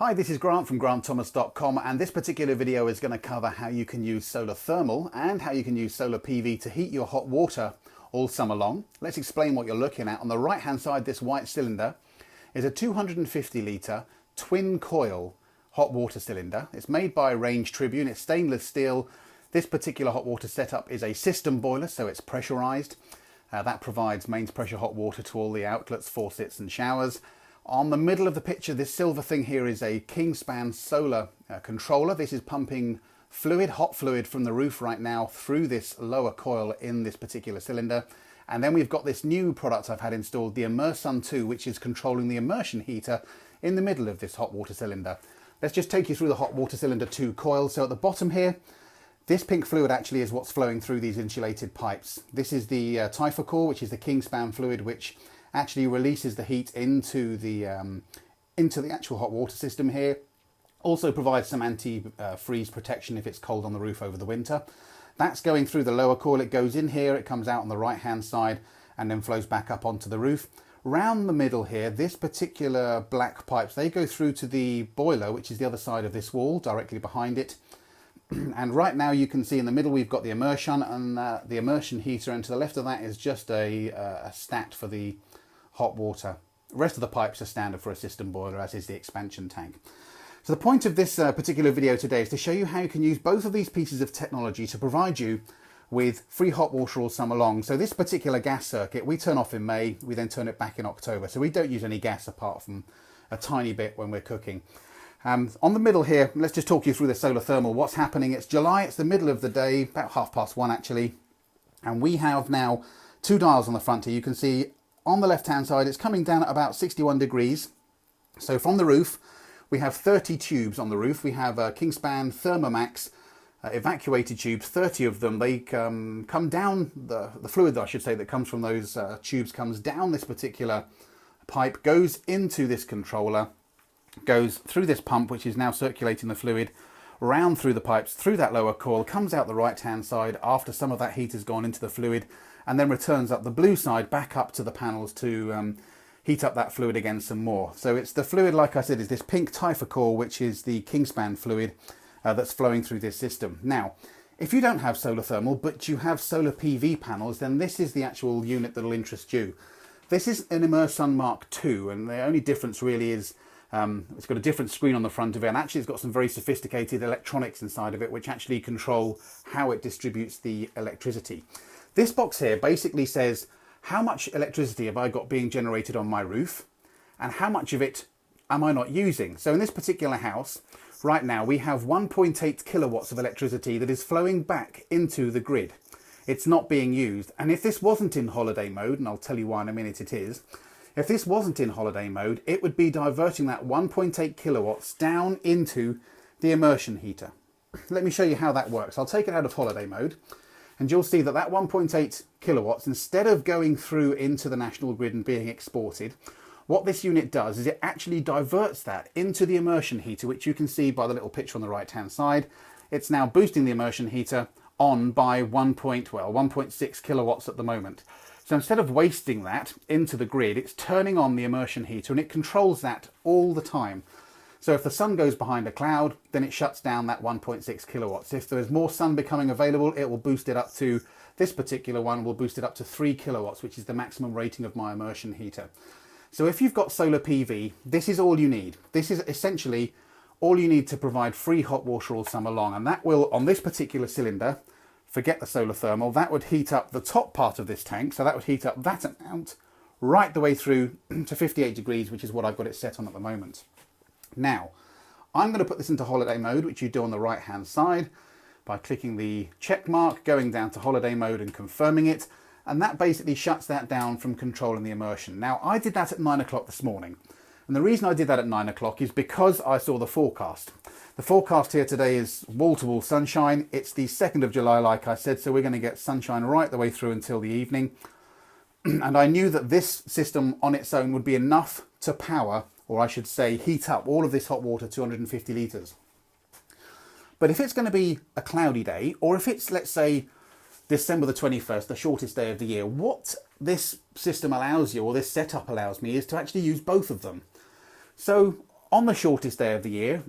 Hi, this is Grant from grantthomas.com, and this particular video is going to cover how you can use solar thermal and how you can use solar PV to heat your hot water all summer long. Let's explain what you're looking at. On the right hand side, this white cylinder is a 250 litre twin coil hot water cylinder. It's made by Range Tribune, it's stainless steel. This particular hot water setup is a system boiler, so it's pressurised. That provides mains pressure hot water to all the outlets, faucets and showers. On the middle of the picture, this silver thing here is a Kingspan solar controller. This is pumping fluid, hot fluid from the roof right now through this lower coil in this particular cylinder. And then we've got this new product I've had installed, the Immersun 2, which is controlling the immersion heater in the middle of this hot water cylinder. Let's just take you through the hot water cylinder 2 coil. So at the bottom here, this pink fluid actually is what's flowing through these insulated pipes. This is the Typhocor, which is the Kingspan fluid, which actually releases the heat into the actual hot water system here. Also provides some anti-freeze protection if it's cold on the roof over the winter. That's going through the lower coil. It goes in here, it comes out on the right hand side and then flows back up onto the roof. Round the middle here, this particular black pipes, they go through to the boiler, which is the other side of this wall, directly behind it. And right now you can see in the middle we've got the immersion and the immersion heater, and to the left of that is just a stat for the hot water. The rest of the pipes are standard for a system boiler, as is the expansion tank. So the point of this particular video today is to show you how you can use both of these pieces of technology to provide you with free hot water all summer long. So this particular gas circuit we turn off in May, we then turn it back in October. So we don't use any gas apart from a tiny bit when we're cooking. On the middle here, let's just talk you through the solar thermal. What's happening? It's July, it's the middle of the day, about 1:30 actually. And we have now two dials on the front here. You can see on the left hand side, it's coming down at about 61 degrees. So from the roof, we have 30 tubes on the roof. We have Kingspan Thermomax evacuated tubes, 30 of them. They come down, the fluid I should say that comes from those tubes comes down this particular pipe, goes into this controller, goes through this pump which is now circulating the fluid, round through the pipes, through that lower coil, comes out the right hand side after some of that heat has gone into the fluid, and then returns up the blue side back up to the panels to heat up that fluid again some more. So it's the fluid, like I said, is this pink Typhocor, which is the Kingspan fluid that's flowing through this system. Now, if you don't have solar thermal, but you have solar PV panels, then this is the actual unit that will interest you. This is an Immersun Mark II, and the only difference really is it's got a different screen on the front of it, and actually it's got some very sophisticated electronics inside of it which actually control how it distributes the electricity. This box here basically says how much electricity have I got being generated on my roof and how much of it am I not using. So in this particular house right now we have 1.8 kilowatts of electricity that is flowing back into the grid. It's not being used, and if this wasn't in holiday mode, and I'll tell you why in a minute it is, if this wasn't in holiday mode, it would be diverting that 1.8 kilowatts down into the immersion heater. Let me show you how that works. I'll take it out of holiday mode, and you'll see that that 1.8 kilowatts, instead of going through into the national grid and being exported, what this unit does is it actually diverts that into the immersion heater, which you can see by the little picture on the right hand side. It's now boosting the immersion heater on by 1.6 kilowatts at the moment. So instead of wasting that into the grid, it's turning on the immersion heater, and it controls that all the time. So if the sun goes behind a cloud, then it shuts down that 1.6 kilowatts. If there's more sun becoming available, it will boost it up to, this particular one will boost it up to 3 kilowatts, which is the maximum rating of my immersion heater. So if you've got solar PV, this is all you need. This is essentially all you need to provide free hot water all summer long. And that will, on this particular cylinder, forget the solar thermal, that would heat up the top part of this tank. So that would heat up that amount right the way through to 58 degrees, which is what I've got it set on at the moment. Now, I'm going to put this into holiday mode, which you do on the right hand side by clicking the check mark, going down to holiday mode and confirming it. And that basically shuts that down from controlling the immersion. Now, I did that at 9 o'clock this morning. And the reason I did that at 9 o'clock is because I saw the forecast. The forecast here today is wall-to-wall sunshine. It's the 2nd of July, like I said, so we're going to get sunshine right the way through until the evening. And I knew that this system on its own would be enough to power, or I should say heat up, all of this hot water, 250 litres. But if it's going to be a cloudy day, or if it's, let's say, December the 21st, the shortest day of the year, what this system allows you, or this setup allows me, is to actually use both of them. So On the shortest day of the year,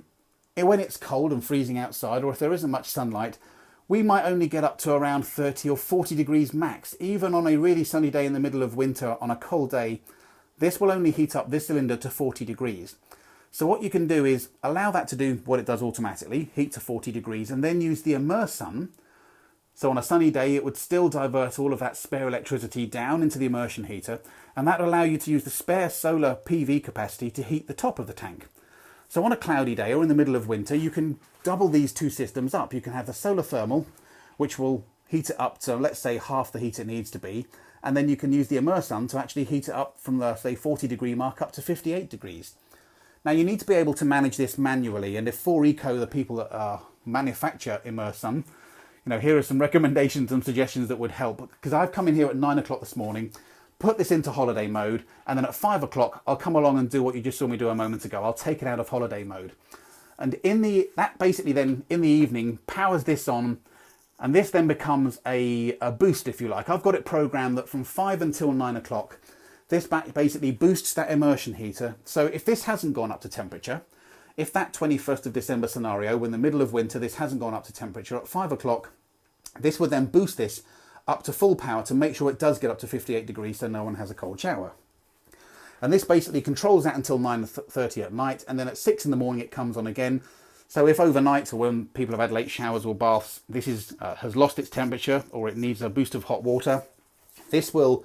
when it's cold and freezing outside, or if there isn't much sunlight, we might only get up to around 30 or 40 degrees max. Even on a really sunny day in the middle of winter, on a cold day, this will only heat up this cylinder to 40 degrees. So what you can do is allow that to do what it does automatically, heat to 40 degrees, and then use the Immersun. So on a sunny day, it would still divert all of that spare electricity down into the immersion heater, and that will allow you to use the spare solar PV capacity to heat the top of the tank. So on a cloudy day or in the middle of winter, you can double these two systems up. You can have the solar thermal, which will heat it up to, let's say, half the heat it needs to be, and then you can use the Immersun to actually heat it up from the, say, 40 degree mark up to 58 degrees. Now you need to be able to manage this manually, and if 4Eco, the people that manufacture Immersun, here are some recommendations and suggestions that would help, because I've come in here at 9 o'clock this morning, put this into holiday mode, and then at 5 o'clock I'll come along and do what you just saw me do a moment ago. I'll take it out of holiday mode, and that basically then in the evening powers this on, and this then becomes a boost, if you like. I've got it programmed that from 5 until 9 o'clock this basically boosts that immersion heater. So if this hasn't gone up to temperature, if that 21st of December scenario, when in the middle of winter, this hasn't gone up to temperature, at 5 o'clock, this would then boost this up to full power to make sure it does get up to 58 degrees so no one has a cold shower. And this basically controls that until 9:30 at night, and then at 6 in the morning it comes on again. So if overnight or when people have had late showers or baths, this has lost its temperature or it needs a boost of hot water, this will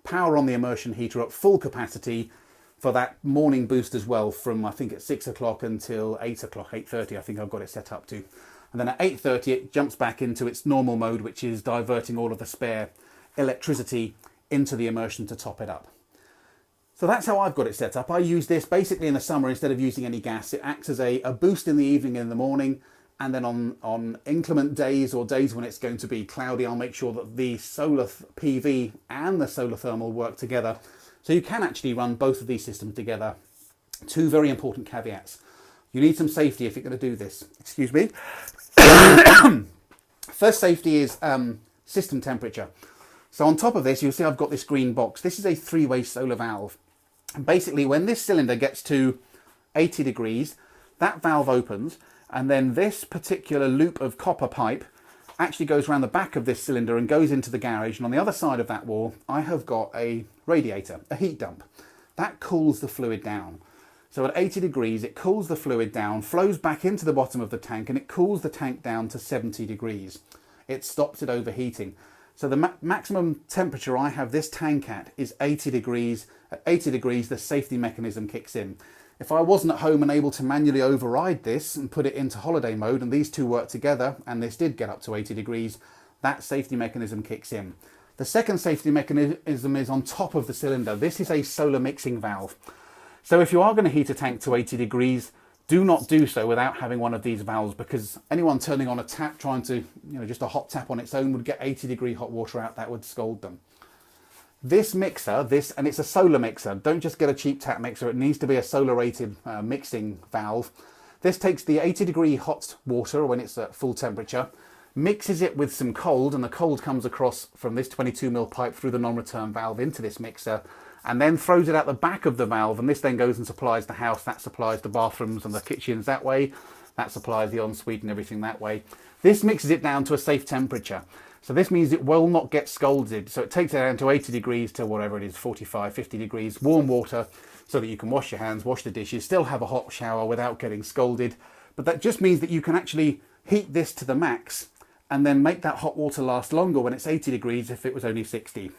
power on the immersion heater at full capacity for that morning boost as well, from I think at 6 o'clock until 8 o'clock, 8:30 I think I've got it set up to. And then at 8:30 it jumps back into its normal mode, which is diverting all of the spare electricity into the immersion to top it up. So that's how I've got it set up. I use this basically in the summer instead of using any gas. It acts as a boost in the evening and in the morning, and then on inclement days or days when it's going to be cloudy, I'll make sure that the solar PV and the solar thermal work together. So you can actually run both of these systems together. Two very important caveats. You need some safety if you're going to do this. Excuse me. First safety is system temperature. So on top of this, you'll see I've got this green box. This is a three-way solar valve. And basically, when this cylinder gets to 80 degrees, that valve opens, and then this particular loop of copper pipe actually goes around the back of this cylinder and goes into the garage. And on the other side of that wall, I have got a radiator, a heat dump. That cools the fluid down. So at 80 degrees, it cools the fluid down, flows back into the bottom of the tank, and it cools the tank down to 70 degrees. It stops it overheating. So the maximum temperature I have this tank at is 80 degrees. At 80 degrees, the safety mechanism kicks in. If I wasn't at home and able to manually override this and put it into holiday mode, and these two work together, and this did get up to 80 degrees, that safety mechanism kicks in. The second safety mechanism is on top of the cylinder. This is a solar mixing valve. So if you are going to heat a tank to 80 degrees, do not do so without having one of these valves, because anyone turning on a tap, trying to, just a hot tap on its own would get 80 degree hot water out. That would scald them. This mixer, and it's a solar mixer, don't just get a cheap tap mixer, it needs to be a solar rated mixing valve. This takes the 80 degree hot water when it's at full temperature, mixes it with some cold, and the cold comes across from this 22mm pipe through the non-return valve into this mixer, and then throws it out the back of the valve, and this then goes and supplies the house. That supplies the bathrooms and the kitchens that way, that supplies the ensuite and everything that way. This mixes it down to a safe temperature. So this means it will not get scalded. So it takes it down to 80 degrees to whatever it is, 45, 50 degrees, warm water, so that you can wash your hands, wash the dishes, still have a hot shower without getting scalded. But that just means that you can actually heat this to the max and then make that hot water last longer when it's 80 degrees if it was only 60.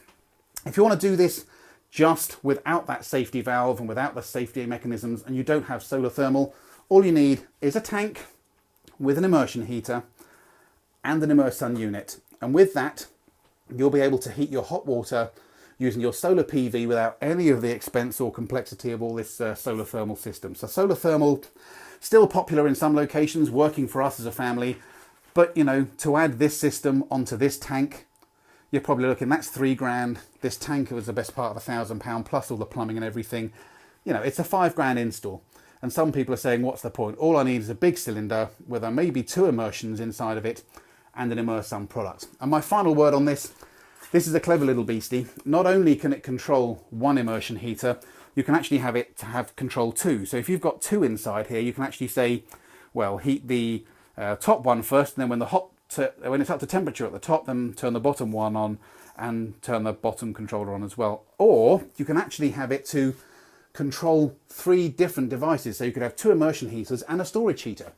If you want to do this just without that safety valve and without the safety mechanisms, and you don't have solar thermal, all you need is a tank with an immersion heater and an Immersun unit. And with that, you'll be able to heat your hot water using your solar PV without any of the expense or complexity of all this solar thermal system. So solar thermal, still popular in some locations, working for us as a family. But, to add this system onto this tank, you're probably looking, that's £3,000. This tank was the best part of £1,000 plus all the plumbing and everything. It's a £5,000 install. And some people are saying, what's the point? All I need is a big cylinder with maybe 2 immersions inside of it and an Immersun product. And my final word on this is a clever little beastie. Not only can it control one immersion heater, you can actually have it to have control 2. So if you've got 2 inside here, you can actually say, well, heat the top one first, and then when it's up to temperature at the top, then turn the bottom one on and turn the bottom controller on as well. Or you can actually have it to control 3 different devices. So you could have 2 immersion heaters and a storage heater.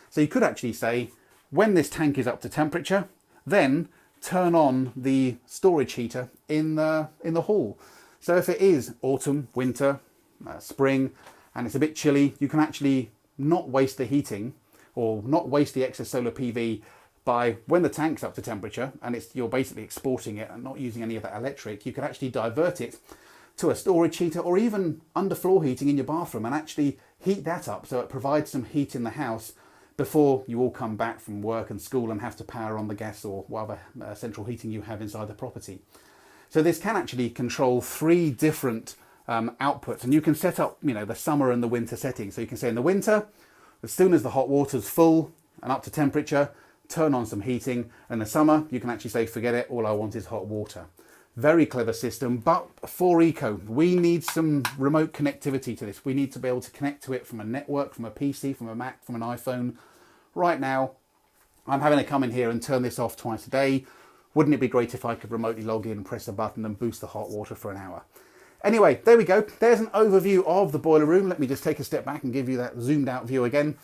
So you could actually say, when this tank is up to temperature, then turn on the storage heater in the hall. So if it is autumn, winter, spring, and it's a bit chilly, you can actually not waste the heating or not waste the excess solar PV by when the tank's up to temperature and you're basically exporting it and not using any of that electric. You could actually divert it to a storage heater or even underfloor heating in your bathroom and actually heat that up so it provides some heat in the house before you all come back from work and school and have to power on the gas or whatever central heating you have inside the property. So this can actually control 3 different outputs, and you can set up, the summer and the winter settings. So you can say in the winter, as soon as the hot water's full and up to temperature, turn on some heating. In the summer, you can actually say, forget it, all I want is hot water. Very clever system, but for eco, we need some remote connectivity to this. We need to be able to connect to it from a network, from a PC, from a Mac, from an iPhone. Right now, I'm having to come in here and turn this off twice a day. Wouldn't it be great if I could remotely log in, press a button and boost the hot water for an hour? Anyway, there we go. There's an overview of the boiler room. Let me just take a step back and give you that zoomed out view again.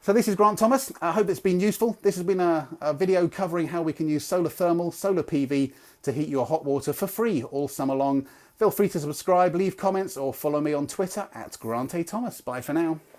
So this is Grant Thomas. I hope it's been useful. This has been a video covering how we can use solar thermal, solar PV to heat your hot water for free all summer long. Feel free to subscribe, leave comments or follow me on Twitter @GrantAThomas. Bye for now.